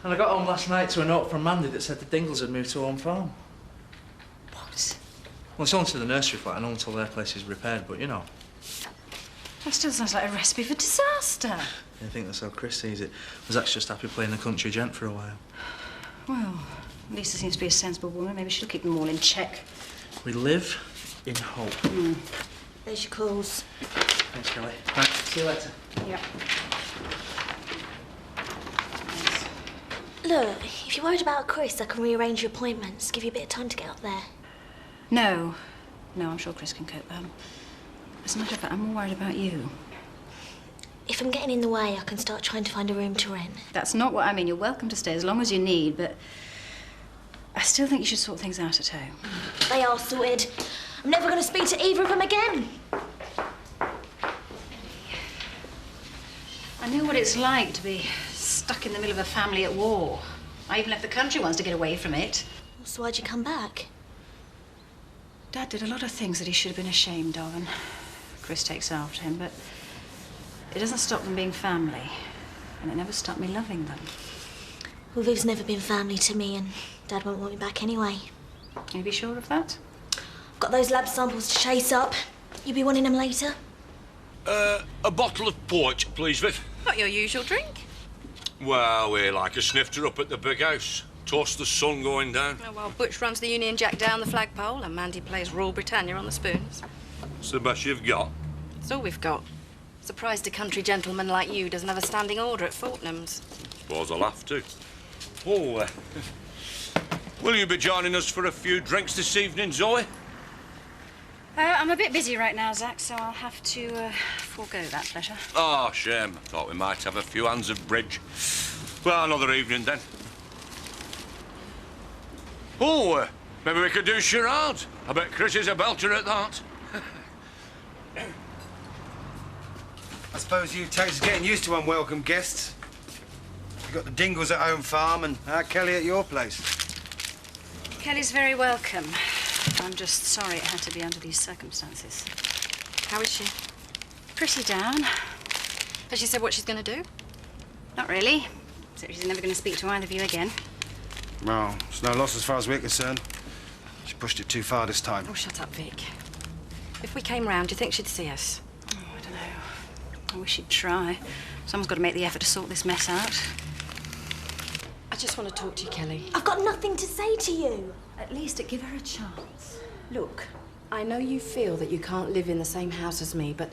And I got home last night to a note from Mandy that said the Dingles had moved to Home Farm. What? Well, it's on to the nursery flat and until their place is repaired, but you know. That still sounds like a recipe for disaster. I think that's how Chris sees it. Zach's just happy playing the country gent for a while. Well, Lisa seems to be a sensible woman. Maybe she'll keep them all in check. We live in hope. There's your calls. Thanks, Kelly. Right, see you later. Yeah. Look, if you're worried about Chris, I can rearrange your appointments. Give you a bit of time to get up there. No. No, I'm sure Chris can cope. As a matter of fact, I'm more worried about you. If I'm getting in the way, I can start trying to find a room to rent. That's not what I mean. You're welcome to stay as long as you need, but I still think you should sort things out at home. They are sorted. I'm never going to speak to either of them again. I know what it's like to be stuck in the middle of a family at war. I even left the country once to get away from it. So why'd you come back? Dad did a lot of things that he should have been ashamed of, and Chris takes after him, but it doesn't stop them being family, and it never stopped me loving them. Well, Viv's never been family to me, and Dad won't want me back anyway. Can you be sure of that? I've got those lab samples to chase up. You be wanting them later? A bottle of port, please, Viv. Not your usual drink. Well, we're like a snifter up at the big house. Toss the sun going down. Oh, well, Butch runs the Union Jack down the flagpole and Mandy plays Royal Britannia on the spoons. It's the best you've got. It's all we've got. Surprised a country gentleman like you doesn't have a standing order at Fortnum's. Suppose I'll have to. Oh, will you be joining us for a few drinks this evening, Zoe? I'm a bit busy right now, Zach, so I'll have to forego that pleasure. Oh, shame. Thought we might have a few hands of bridge. Well, another evening, then. Oh, maybe we could do charades. I bet Chris is a belter at that. I suppose you Tates are getting used to unwelcome guests. You've got the Dingles at Home Farm and Kelly at your place. Kelly's very welcome. I'm just sorry it had to be under these circumstances. How is she? Pretty down. Has she said what she's going to do? Not really. Except she's never going to speak to either of you again. Well, it's no loss as far as we're concerned. She pushed it too far this time. Oh, shut up, Vic. If we came round, do you think she'd see us? Oh, I don't know. I wish she'd try. Someone's got to make the effort to sort this mess out. I just want to talk to you, Kelly. I've got nothing to say to you. At least give her a chance. Look, I know you feel that you can't live in the same house as me, but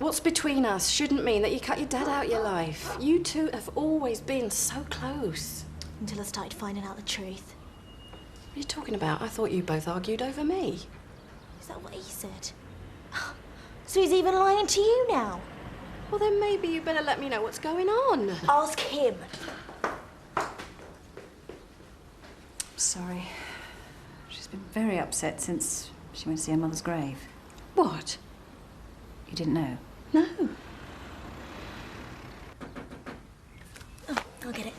what's between us shouldn't mean that you cut your dad out of your life. You two have always been so close. Until I started finding out the truth. What are you talking about? I thought you both argued over me. Is that what he said? So he's even lying to you now? Well, then maybe you better let me know what's going on. Ask him. Sorry. She's been very upset since she went to see her mother's grave. What? You didn't know? No. Oh, I'll get it.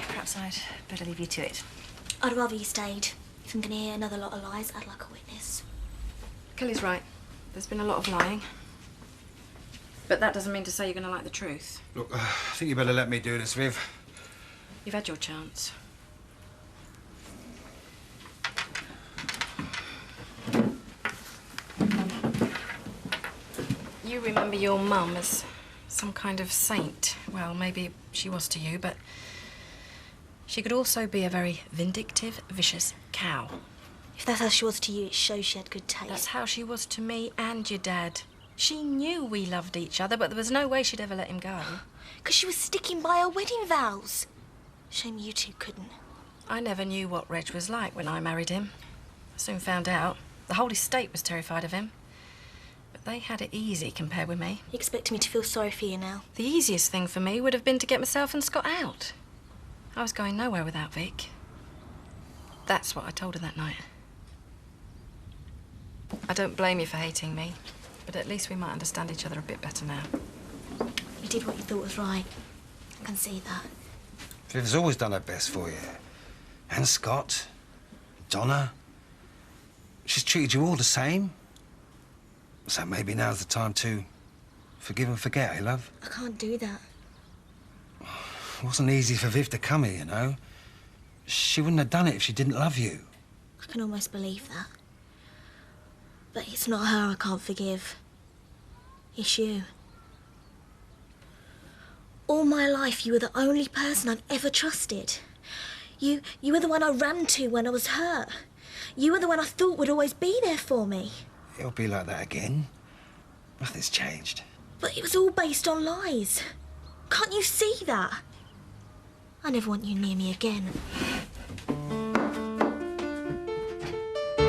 Perhaps I'd better leave you to it. I'd rather you stayed. If I'm going to hear another lot of lies, I'd like a witness. Kelly's right. There's been a lot of lying. But that doesn't mean to say you're going to like the truth. Look, I think you better let me do this, Viv. You've had your chance. You remember your mum as some kind of saint. Well, maybe she was to you, but she could also be a very vindictive, vicious cow. If that's how she was to you, it shows she had good taste. That's how she was to me and your dad. She knew we loved each other, but there was no way she'd ever let him go. Because she was sticking by her wedding vows. Shame you two couldn't. I never knew what Reg was like when I married him. I soon found out. The whole estate was terrified of him. But they had it easy compared with me. You expect me to feel sorry for you now? The easiest thing for me would have been to get myself and Scott out. I was going nowhere without Vic. That's what I told her that night. I don't blame you for hating me, but at least we might understand each other a bit better now. You did what you thought was right. I can see that. Viv's always done her best for you. And Scott, Donna. she's treated you all the same. So maybe now's the time to forgive and forget, eh, love? I can't do that. It wasn't easy for Viv to come here, you know. She wouldn't have done it if she didn't love you. I can almost believe that. But it's not her I can't forgive. It's you. All my life, you were the only person I've ever trusted. You were the one I ran to when I was hurt. You were the one I thought would always be there for me. It'll be like that again. Nothing's changed. But it was all based on lies. Can't you see that? I never want you near me again.